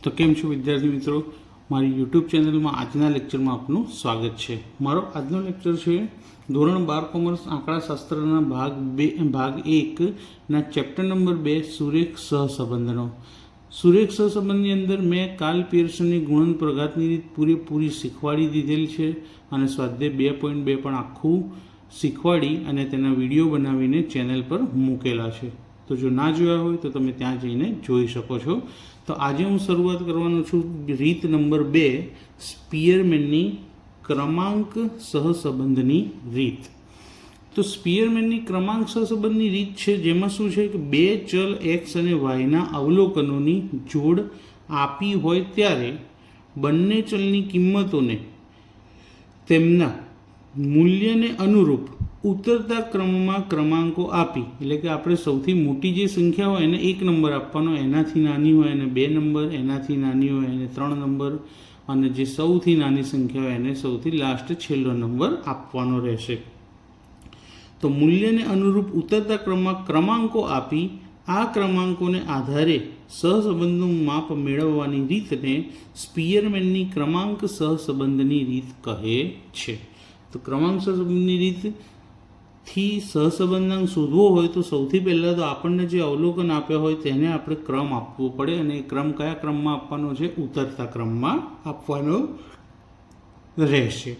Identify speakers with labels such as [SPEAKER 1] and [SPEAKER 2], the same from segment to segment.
[SPEAKER 1] તો કેમ છો વિદ્યાર્થી મિત્રો, મારી યુટ્યુબ ચેનલમાં આજના લેક્ચરમાં આપનું સ્વાગત છે। મારો આજનો લેક્ચર છે ધોરણ 12 કોમર્સ આંકડાશાસ્ત્રના ભાગ 1 ના ચેપ્ટર નંબર 2 સુરેખ સહસંબંધનો। સુરેખ સહસંબંધની અંદર મેં કાર્લ પિયર્સનની ગુણન પ્રઘાતની રીત પૂરેપૂરી શીખવાડી દીધેલ છે અને સ્વાધ્યાય 2.2 પણ આખું શીખવાડી અને તેના વિડીયો બનાવીને ચેનલ પર મૂકેલા છે। તો જો ના જોયા હોય તો તમે ત્યાં જઈને જોઈ શકો છો। તો આજે હું શરૂઆત કરવાનો છું રીત નંબર 2 સ્પીયરમેનની ક્રમાંક સહસંબંધની રીત। તો સ્પીયરમેનની ક્રમાંક સહસંબંધની રીત છે જેમાં શું છે કે બે ચલ એક્સ અને વાયના અવલોકનોની જોડ આપી હોય ત્યારે બંને ચલની કિંમતોને તેમના મૂલ્યને અનુરૂપ ઉતરતા ક્રમમાં ક્રમાંકો આપી, એટલે કે આપણે સૌથી મોટી જે સંખ્યા હોય એને 1 નંબર આપવાનો, એનાથી નાની હોય એને 2 નંબર, એનાથી નાની હોય એને 3 નંબર અને જે સૌથી નાની સંખ્યા હોય એને સૌથી લાસ્ટ છેલ્લો નંબર આપવાનો રહેશે। તો મૂલ્યને અનુરૂપ ઉતરતા ક્રમમાં ક્રમાંકો આપી આ ક્રમાંકોને આધારે સહસંબંધનું માપ મેળવવાની રીતને સ્પીયરમેનની ક્રમાંક સહસંબંધની રીત કહે છે। તો ક્રમાંક સહસંબંધની રીત થી સહસંબંધાંક શોધવો હોય તો સૌથી પહેલાં તો આપણને જે અવલોકન આપ્યા હોય તેને આપણે ક્રમ આપવો પડે અને એ ક્રમ કયા ક્રમમાં આપવાનો છે? ઉતરતા ક્રમમાં આપવાનો રહેશે।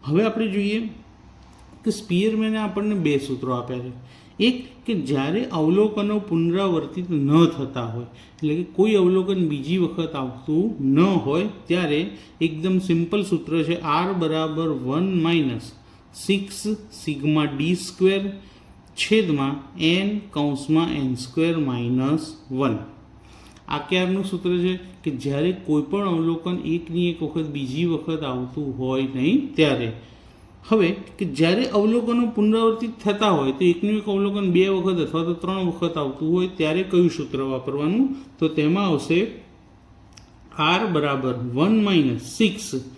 [SPEAKER 1] હવે આપણે જોઈએ કે સ્પીયરમેને આપણને 2 સૂત્રો આપ્યા છે। એક કે જ્યારે અવલોકનો પુનરાવર્તિત ન થતા હોય, એટલે કે કોઈ અવલોકન બીજી વખત આવતું ન હોય ત્યારે એકદમ સિમ્પલ સૂત્ર છે R બરાબર 1 - 6 સિગ્મા ડી સ્ક્વેર છેદમાં n કૌંસમાં n સ્ક્વેર માઇનસ 1। આ ક્યારનું સૂત્ર છે કે જ્યારે કોઈ પણ અવલોકન એકની એક વખત બીજી વખત આવતું હોય નહીં ત્યારે। હવે કે જ્યારે અવલોકનો પુનરાવર્તિત થતા હોય તો એકનું એક અવલોકન 2 વખત અથવા તો 3 વખત આવતું હોય ત્યારે કયું સૂત્ર વાપરવાનું? તો તેમાં આવશે R બરાબર 1 - 6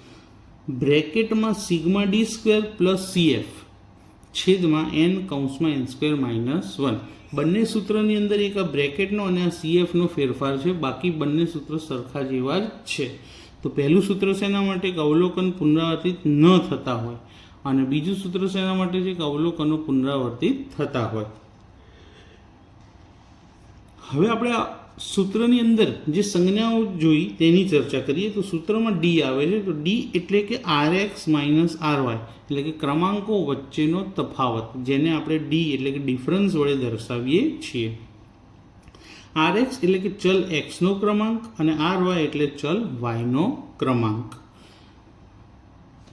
[SPEAKER 1] બ્રેકેટમાં sigma d square plus CF છેદમાં n કૌંસમાં n સ્ક્વેર માઇનસ 1। બંને સૂત્રની અંદર એક આ બ્રેકેટનો અને આ CFનો ફેરફાર છે, બાકી બંને સૂત્ર સરખા જેવા જ છે। તો પહેલું સૂત્ર શેના માટે? કે અવલોકન પુનરાવર્તિત ન થતા હોય, અને બીજું સૂત્ર શેના માટે છે? કે અવલોકનો પુનરાવર્તિત થતા હોય। હવે આપણે આ સૂત્રની અંદર જે સંજ્ઞાઓ જોઈ તેની ચર્ચા કરીએ। તો સૂત્રમાં D આવે છે, તો D એટલે કે RX માઇનસ RY, એટલે કે ક્રમાંકો વચ્ચેનો તફાવત, જેને આપણે D એટલે કે ડિફરન્સ વડે દર્શાવીએ છીએ। RX એટલે કે ચલ X નો ક્રમાંક અને RY એટલે ચલ Y નો ક્રમાંક।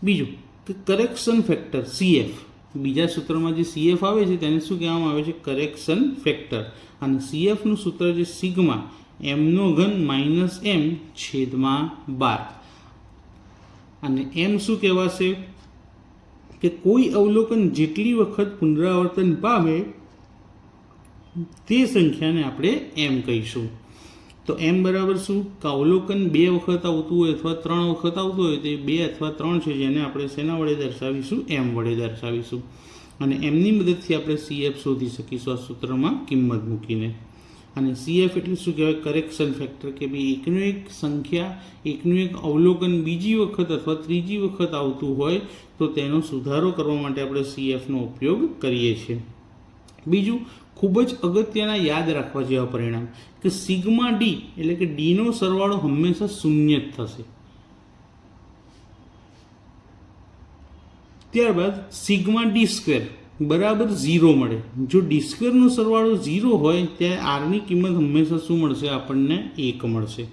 [SPEAKER 1] બીજું કે કરેક્શન ફેક્ટર CF, બીજા સૂત્રમાં જે CF આવે છે તેને શું કહેવામાં આવે છે? Correction factor. અને CF નું સૂત્ર છે સિગ્મા m³ માઇનસ m છેદમાં 12। અને m શું કહેવાશે? કે કોઈ અવલોકન જેટલી વખત પુનરાવર્તન પામે તે સંખ્યાને આપણે m કહીશું। તો m બરાબર શું? કે અવલોકન 2 વખત આવતું હોય અથવા 3 વખત આવતું હોય તો એ 2 અથવા 3 છે, જેને આપણે શેના વડે દર્શાવીશું? m વડે દર્શાવીશું। અને એમની મદદથી આપણે CF શોધી શકીશું આ સૂત્રમાં કિંમત મૂકીને। અને CF એટલે શું કહેવાય? કરેક્શન ફેક્ટર, કે ભાઈ એકનું એક સંખ્યા, એકનું એક અવલોકન બીજી વખત અથવા ત્રીજી વખત આવતું હોય તો તેનો સુધારો કરવા માટે આપણે CFનો ઉપયોગ કરીએ છીએ। બીજું ખૂબ જ અગત્યના યાદ રાખવા જેવા પરિણામ કે સિગ્મા ડી એટલે કે ડીનો સરવાળો હંમેશા શૂન્ય જ થશે। ત્યારબાદ સિગ્મા ડી સ્ક્વેર બરાબર 0 મળે। જો ડી સ્ક્વેરનો સરવાળો 0 હોય ત્યારે આરની કિંમત હંમેશા શું મળશે? આપણને 1 મળશે।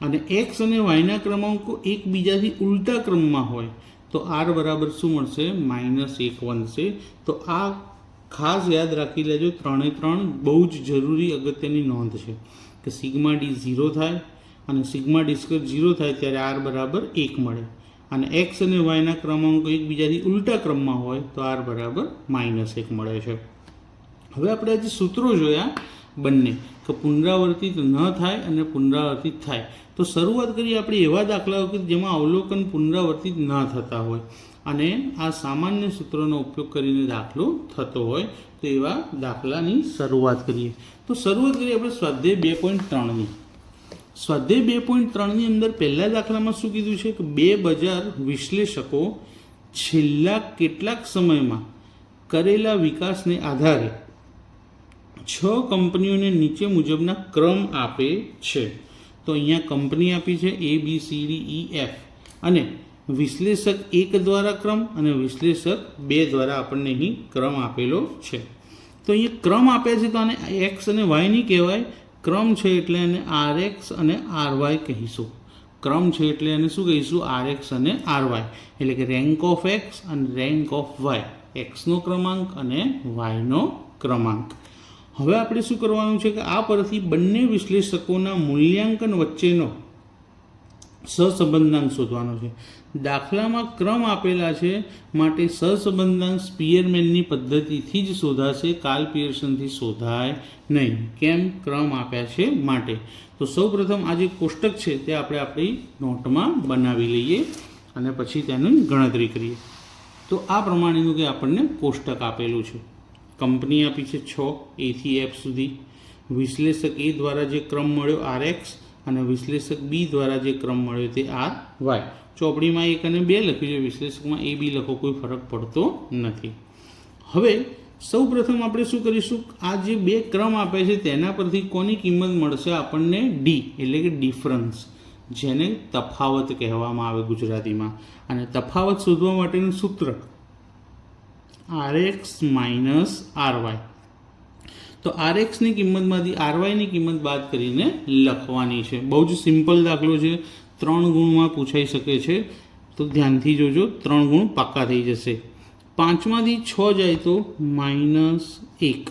[SPEAKER 1] અને એક્સ અને વાયના ક્રમાંકો એકબીજાથી ઉલટા ક્રમમાં હોય તો આર બરાબર શું મળશે? -1 બનશે। તો આ ખાસ યાદ રાખી લેજો, 3 બહુ જ જરૂરી અગત્યની નોંધ છે કે સિગ્મા ડી 0 થાય અને સિગ્મા ડી સ્ક્વેર 0 થાય ત્યારે આર બરાબર 1 મળે, અને એક્સ અને વાયના ક્રમાંકો એકબીજાથી ઉલટા ક્રમમાં હોય તો આર બરાબર -1 મળે છે। હવે આપણે આજે સૂત્રો જોયા બંને, કે પુનરાવર્તિત ન થાય અને પુનરાવર્તિત થાય। તો શરૂઆત કરીએ આપણે એવા દાખલાઓ કે જેમાં અવલોકન પુનરાવર્તિત ન થતા હોય અને આ સામાન્ય સૂત્રોનો ઉપયોગ કરીને દાખલો થતો હોય, તો એવા દાખલાની શરૂઆત કરીએ। તો શરૂઆત કરીએ આપણે સ્વાધ્યાય 2.3ની। સ્વાધ્યાય 2.3ની અંદર પહેલા દાખલામાં શું કીધું છે કે બે બજાર વિશ્લેષકો છેલ્લા કેટલાક સમયમાં કરેલા વિકાસને આધારે 6 કંપનીઓને નીચે મુજબના ક્રમ આપે છે. તો અહીંયા કંપની આપી છે ABCDEF અને વિશ્લેષક 1 દ્વારા ક્રમ અને વિશ્લેષક 2 દ્વારા આપણને અહીં ક્રમ આપેલો છે. તો અહીંયા ક્રમ આપ્યા છે તો આને એક્સ અને વાય નહીં કહેવાય, ક્રમ છે એટલે એને RX અને RY કહીશું. ક્રમ છે એટલે એને શું કહીશું? RX અને RY, એટલે કે રેન્ક ઓફ એક્સ અને રેન્ક ઓફ વાય, એક્સનો ક્રમાંક અને વાયનો ક્રમાંક. હવે આપણે શું કરવાનું છે કે આ પરથી બંને વિશ્લેષકોના મૂલ્યાંકન વચ્ચેનો સહસંબંધાંક શોધવાનો છે. દાખલામાં ક્રમ આપેલા છે માટે સહસંબંધાંક સ્પીયરમેનની પદ્ધતિથી જ શોધાશે, કાર્લ પિયર્સનથી શોધાય નહીં. કેમ? ક્રમ આપ્યા છે માટે. તો સૌપ્રથમ આ જે કોષ્ટક છે તે આપણે આપણી નોટમાં બનાવી લઈએ અને પછી તેની ગણતરી કરીએ. તો આ પ્રમાણેનું કે આપણને કોષ્ટક આપેલું છે. કંપની આપી છે 6 A થી F સુધી, વિશ્લેષક A દ્વારા જે ક્રમ મળ્યો RX અને વિશ્લેષક B દ્વારા જે ક્રમ મળ્યો તે RY. ચોપડીમાં 1 અને 2 લખ્યું છે, વિશ્લેષકમાં AB લખો, કોઈ ફરક પડતો નથી. હવે સૌ પ્રથમ આપણે શું કરીશું? આ જે બે ક્રમ આપે છે તેના પરથી કોની કિંમત મળશે આપણને? D, એટલે કે ડિફરન્સ, જેને તફાવત કહેવામાં આવે ગુજરાતીમાં. અને તફાવત શોધવા માટેનું સૂત્ર RX માઇનસ RY. તો RXની કિંમતમાંથી RYની કિંમત બાદ કરીને લખવાની છે. બહુ જ સિમ્પલ દાખલો છે, 3 ગુણમાં પૂછાઈ શકે છે, તો ધ્યાનથી જોજો, 3 ગુણ પાક્કા થઈ જશે. 5માંથી 6 જાય તો -1,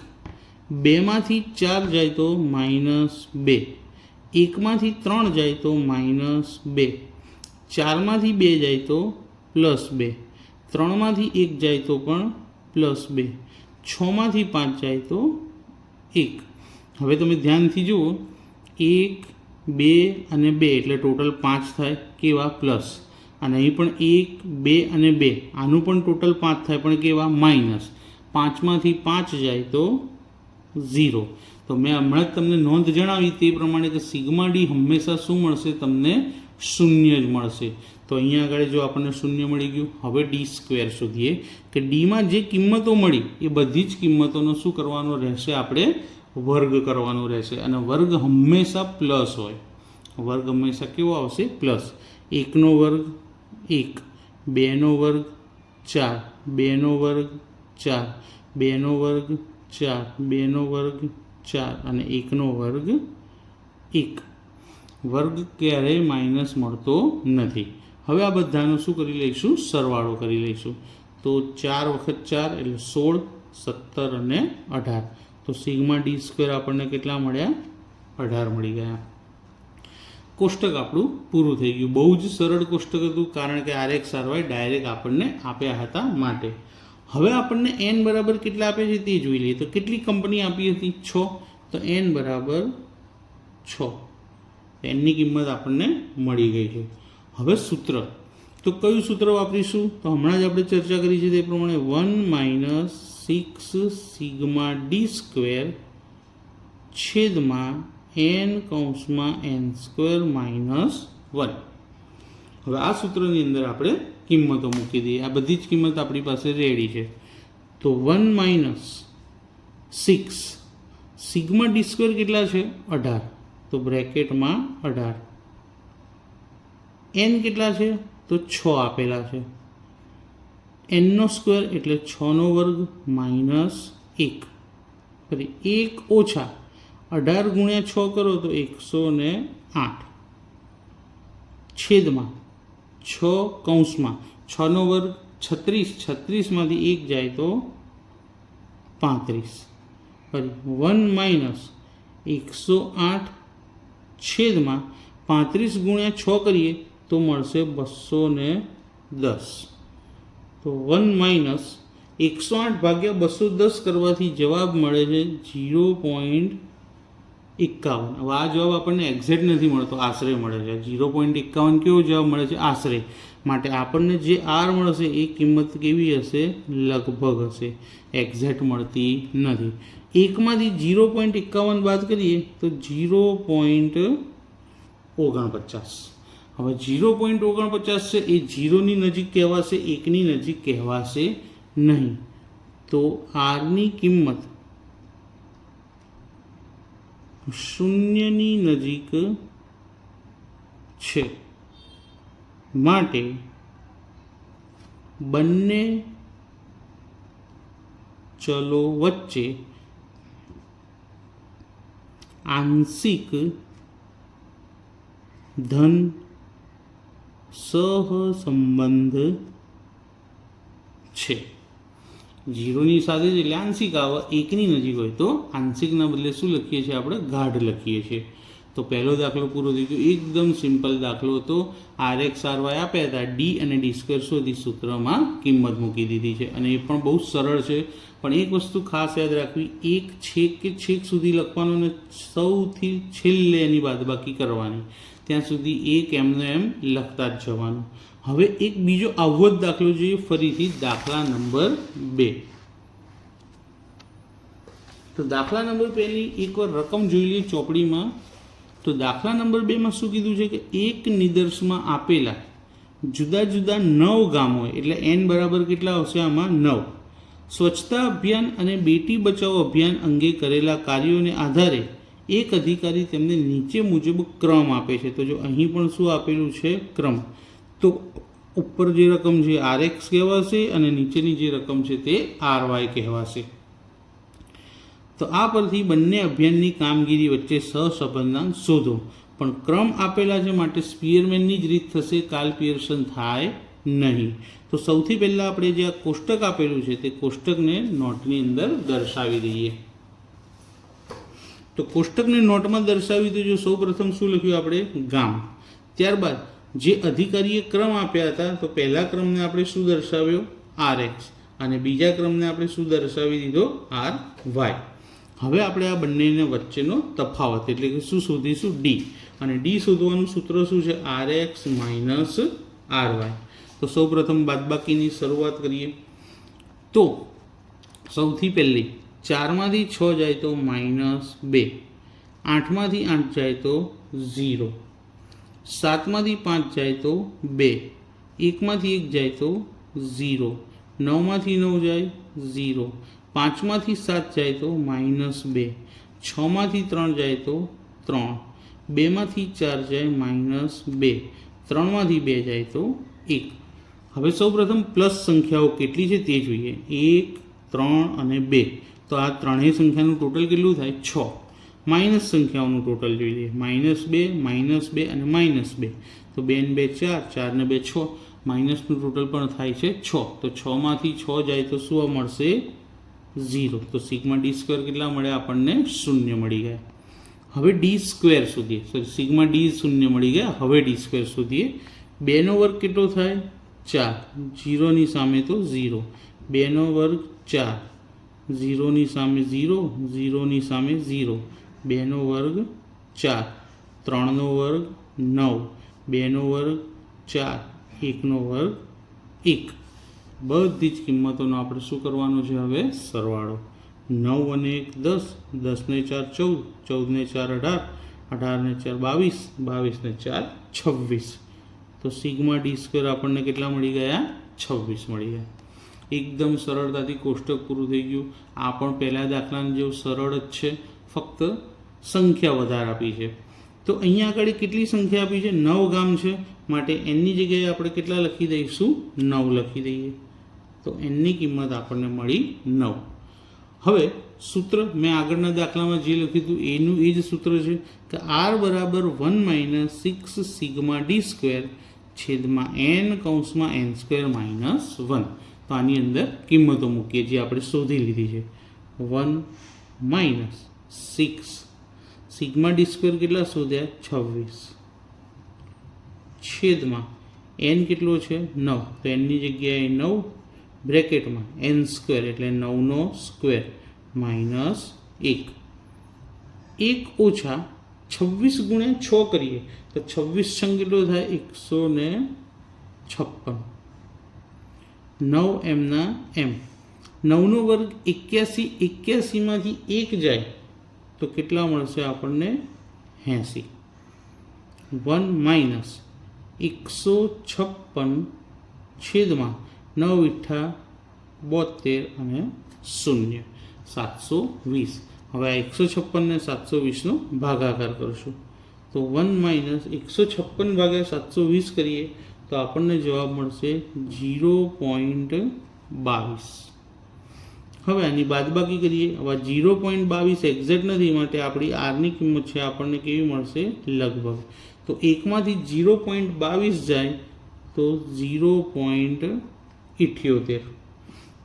[SPEAKER 1] 2માંથી 4 જાય તો -2, 1માંથી 3 જાય તો -2, 4માંથી 2 જાય તો +2, 3માંથી 1 જાય તો પણ +2, 6માંથી 5 જાય તો 1. હવે તમે ધ્યાનથી જુઓ, 1, 2 અને 2 એટલે ટોટલ 5 થાય. કેવા? પ્લસ. અને અહીં પણ 1, 2 અને 2, આનું પણ ટોટલ 5 થાય, પણ કેવા? માઇનસ. 5માંથી 5 જાય તો 0. તો મેં હમણાં જ તમને નોંધ જણાવી તે પ્રમાણે કે સિગ્મા ડી હંમેશા શું મળશે? તમને 0 જ મળશે. તો અહીંયા આગળ જો આપણને 0 મળી ગયું. હવે D² શોધીએ કે ડીમાં જે કિંમતો મળી એ બધી જ કિંમતોનો શું કરવાનો રહેશે? આપણે વર્ગ કરવાનો રહેશે. અને વર્ગ હંમેશા પ્લસ હોય. વર્ગ હંમેશા કેવો આવશે? પ્લસ. 1નો વર્ગ 1, 2નો વર્ગ 4, 2નો વર્ગ 4, 2નો વર્ગ 4, 2નો વર્ગ 4 અને 1નો વર્ગ 1. વર્ગ ક્યારેય માઇનસ મળતો નથી. હવે આ બધાનો શું કરી લઈશું? સરવાળો કરી લઈશું. તો 4 વખત 4 એટલે 16, 17 અને 18. તો સિગ્મા D² આપણને કેટલા મળ્યા? 18 મળી ગયા. કોષ્ટક આપણું પૂરું થઈ ગયું. બહુ જ સરળ કોષ્ટક હતું, કારણ કે RX RY ડાયરેક્ટ આપણને આપ્યા હતા માટે. હવે આપણને n બરાબર કેટલા આપે છે તે જોઈ લઈએ. તો કેટલી કંપની આપી હતી? 6. તો n બરાબર 6. nની કિંમત આપણને મળી ગઈ છે. હવે સૂત્ર, તો કયું સૂત્ર વાપરીશું? તો હમણાં જ આપણે ચર્ચા કરી છે તે પ્રમાણે 1 - 6 સિગ્મા D² છેદમાં n(n²-1). હવે આ સૂત્રની અંદર આપણે કિંમતો મૂકી દઈએ. આ બધી જ કિંમત આપણી પાસે રેડી છે. તો 1 - 6 સિગ્મા D² કેટલા છે? 18. તો બ્રેકેટમાં 18. n કેટલા છે? તો 6 આપેલા છે. n² એટલે 6નો વર્ગ -1. ફરી 1 ઓછા 18 ગુણ્યા 6 કરો તો 108 છેદમાં 6 6નો વર્ગ 36, 36માંથી 1 જાય તો 35. ફરી 1 - 108 છેદમાં 35 ગુણ્યા 6 કરીએ તો મળશે 210. તો 1 - 108 ભાગ્યા 210 કરવાથી જવાબ મળે છે 0.51. હવે આ જવાબ આપણને એક્ઝેક્ટ નથી મળતો, આશરે મળે છે. 0.51 કેવો જવાબ મળે છે? આશરે. માટે આપણને જે R મળશે એ કિંમત કેવી હશે? લગભગ હશે, એક્ઝેક્ટ મળતી નથી. 1માંથી 0.51 બાદ કરીએ તો 0.52 49. હવે 0.49 છે એ 0ની નજીક કહેવાશે, 1ની નજીક કહેવાશે નહીં. તો આરની કિંમત 0ની નજીક છે, માટે બંને ચલો વચ્ચે આંશિક ધન સહસંબંધ છે. 0ની સાથે જ એટલે આંશિક આવે, 1ની નજીક હોય તો આંશિકના બદલે શું લખીએ છીએ આપણે? ગાઢ લખીએ છીએ. તો પહેલો દાખલો પૂરો થઈ ગયો. એકદમ સિમ્પલ દાખલો હતો. RX RY આપ્યા હતા, ડી અને ડી સ્ક્વેર શોધી સૂત્રમાં કિંમત મૂકી દીધી છે, અને એ પણ બહુ સરળ છે. પણ એક વસ્તુ ખાસ યાદ રાખવી, એક છેક કે છેક સુધી લખવાનું અને સૌથી છેલ્લે એની બાદબાકી કરવાની, ત્યાં સુધી એક એમનો એમ લખતા જ જવાનું. હવે એક બીજો આવો જ દાખલો જોઈએ, ફરીથી દાખલા નંબર 2. તો દાખલા નંબર 2ની એકવાર રકમ જોઈ લઈએ ચોપડીમાં. તો દાખલા નંબર 2માં શું કીધું છે કે એક નિદર્શમાં આપેલા જુદા જુદા 9 ગામો, એટલે n બરાબર કેટલા આવશે આમાં? 9. સ્વચ્છતા અભિયાન અને બેટી બચાવો અભિયાન અંગે કરેલા કાર્યોને આધારે એક અધિકારી તેમને નીચે મુજબ ક્રમ આપે છે. તો જો અહીં પણ શું આપેલું છે? ક્રમ. તો ઉપર જે રકમ છે RX કહેવાશે અને નીચેની જે રકમ છે તે RY કહેવાશે. તો આ પરથી બંને અભિયાનની કામગીરી વચ્ચે સહસંબંધાંક શોધો. પણ ક્રમ આપેલા છે માટે સ્પીયરમેનની જ રીત થશે, કાલ પિયર્સન થાય નહીં. તો સૌથી પહેલાં આપણે જે આ કોષ્ટક આપેલું છે તે કોષ્ટકને નોટની અંદર દર્શાવી દઈએ. તો કોષ્ટકને નોટમાં દર્શાવી દઈએ. સૌ પ્રથમ શું લખ્યું આપણે? ગામ. ત્યારબાદ જે અધિકારીએ ક્રમ આપ્યા હતા, તો પહેલા ક્રમને આપણે શું દર્શાવ્યો? RX, અને બીજા ક્રમને આપણે શું દર્શાવી દીધો? RY. હવે આપણે આ બંનેને વચ્ચેનો તફાવત એટલે કે શું શોધીશું? D. અને D શોધવાનું સૂત્ર શું છે? RX minus RY. તો સૌ પ્રથમ બાદબાકીની શરૂઆત કરીએ. તો સૌથી પહેલી 4માંથી 6 જાય તો -2, 8માંથી 8 જાય તો 0, 7માંથી 5 જાય તો 2, 1માંથી 1 જાય તો 0, 9માંથી 9 જાય 0, 5માંથી 7 જાય તો -2, 6માંથી 3 જાય તો 3, 2માંથી 4 જાય -2, 3માંથી 2 જાય તો 1. હવે સૌ પ્રથમ પ્લસ સંખ્યાઓ કેટલી છે તે જોઈએ. 1, 3 અને 2. તો આ ત્રણેય સંખ્યાનું ટોટલ કેટલું થાય? 6. માઇનસ સંખ્યાઓનું ટોટલ જોઈ લઈએ. -2 અને -2. તો 2 ને 2 4, 4 ને 2 6. માઇનસનું ટોટલ પણ થાય છે 6. તો 6માંથી 6 જાય તો શું મળશે? 0. તો સિગ્મા ડી સ્ક્વેર કેટલા મળે આપણને? 0 મળી ગયા. હવે ડી સ્ક્વેર શોધીએ. સોરી, સિગ્મા ડી 0 મળી ગયા. હવે ડી સ્ક્વેર શોધીએ. 2નો વર્ગ કેટલો થાય? 4. 0ની સામે તો 0. 2નો વર્ગ 4. 0ની સામે 0. 0ની સામે 0. 2નો વર્ગ 4. 3નો વર્ગ 9. 2નો વર્ગ 4. 1નો વર્ગ 1. બધી જ કિંમતોનો આપણે શું કરવાનું છે? હવે સરવાળો. 9 અને 1 10, 10 ને 4 14, 14 ને 4 18, 18 ને 4 22, 22 ને 4 26. તો સિગ્મા ડી સ્ક્વેર આપણને કેટલા મળી ગયા? 26 મળી ગયા. એકદમ સરળતાથી કોષ્ટક પૂરું થઈ ગયું. આ પણ પહેલા દાખલાના જેવું સરળ જ છે, ફક્ત સંખ્યા વધારે આપી છે. તો અહીંયા આગળ કેટલી સંખ્યા આપી છે? 9 ગામ છે, માટે એનની જગ્યાએ આપણે કેટલા લખી દઈશું? 9 લખી દઈએ. તો એનની કિંમત આપણને મળી 9. હવે સૂત્ર મેં આગળના દાખલામાં જે લખ્યું હતું એનું એ જ સૂત્ર છે કે R બરાબર 1 - 6 સિગ્મા ડી સ્ક્વેર છેદમાં n(n²-1). તો આની અંદર કિંમતો મૂકીએ જે આપણે શોધી લીધી છે. 1 - 6 સિગ્મા ડી સ્ક્વેર કેટલા શોધ્યા? 26 છેદમાં n કેટલો છે? 9. તો એનની જગ્યાએ 9 બ્રેકેટમાં n² એટલે 9નો સ્ક્વેર -1. 1 ઓછા 26 ગુણ્યા 6 કરીએ તો 26 છંગ કેટલો થાય? 156. 9 એમના એમ. 9નો વર્ગ 81. 81માંથી 1 જાય તો કેટલા મળશે આપણને? 80. 1 માઇનસ 156 છેદમાં 9 × 72 અને 0 720. હવે આ 156 ને 720નો ભાગાકાર કરશું તો 1 માઇનસ 156 ભાગ્યા 720 કરીએ તો આપણને જવાબ મળશે 0.22. હવે આની બાદબાકી કરીએ. હવે 0.22 એક્ઝેક્ટ નથી, માટે આપણી આરની કિંમત છે આપણને કેવી મળશે? લગભગ. તો એકમાંથી 0.22 જાય તો 0.78.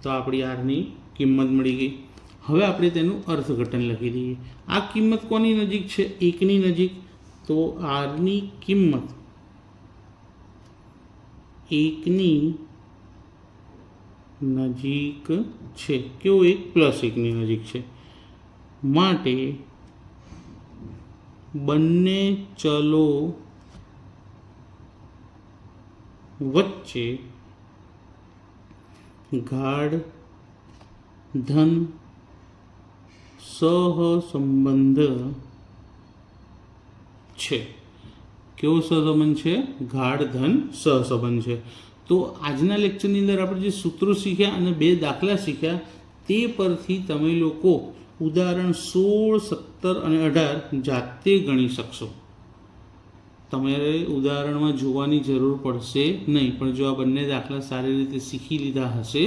[SPEAKER 1] તો આપણી આરની કિંમત મળી ગઈ. હવે આપણે તેનું અર્થઘટન લખી દઈએ. આ કિંમત કોની નજીક છે? 1ની નજીક. તો આરની કિંમત 1ની નજીક છે. કેવું? 1 + 1ની નજીક છે. માટે બંને ચલો વચ્ચે ગાઢ ધન સહસંબંધ છે. કેવો સહસંબંધ છે? ગાઢ ધન સહસંબંધ છે. તો આજના લેક્ચરની અંદર આપણે જે સૂત્રો શીખ્યા અને 2 દાખલા શીખ્યા તે પરથી તમે લોકો ઉદાહરણ 16, 17 અને 18 જાતે ગણી શકશો. તમારે ઉદાહરણમાં જોવાની જરૂર પડશે નહીં, પણ જો આ બંને દાખલા સારી રીતે શીખી લીધા હશે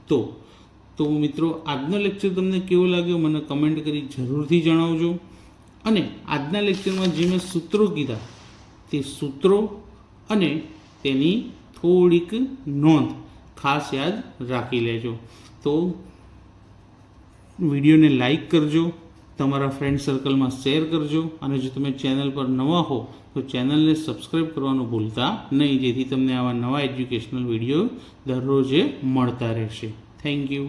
[SPEAKER 1] તો મિત્રો આજનો લેક્ચર તમને કેવો લાગ્યો મને કમેન્ટ કરી જરૂરથી જણાવજો. અને આજના લેક્ચરમાં જે મેં સૂત્રો કીધા તે સૂત્રો અને તેની થોડીક નોંધ ખાસ યાદ રાખી લેજો. તો વિડીયોને લાઈક કરજો, તમારા ફ્રેન્ડ સર્કલમાં શેર કરજો, અને જો તમે ચેનલ પર નવા હો તો ચેનલને સબસ્ક્રાઈબ કરવાનું ભૂલતા નહીં, જેથી તમને આવા નવા એજ્યુકેશનલ વિડીયો દરરોજે મળતા રહેશે. Thank you.